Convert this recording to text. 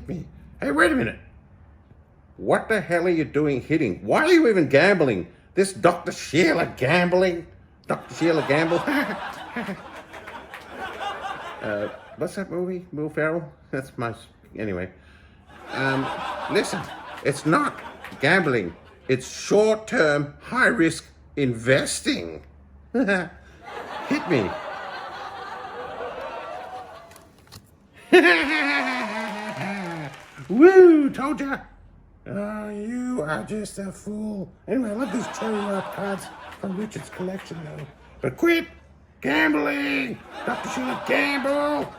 hit me. Hey, wait a minute. What the hell are you doing hitting? Why are you even gambling? This Dr. Sheila gambling? Dr. Sheila Gamble? What's that movie? Will Ferrell? That's my... Anyway. Listen, it's not gambling. It's short-term, high-risk investing. Hit me. Woo! Told ya! Oh, you are just a fool. Anyway, I love these cherry cards from Richard's collection, though. But quit gambling! Dr. Sheila Gamble!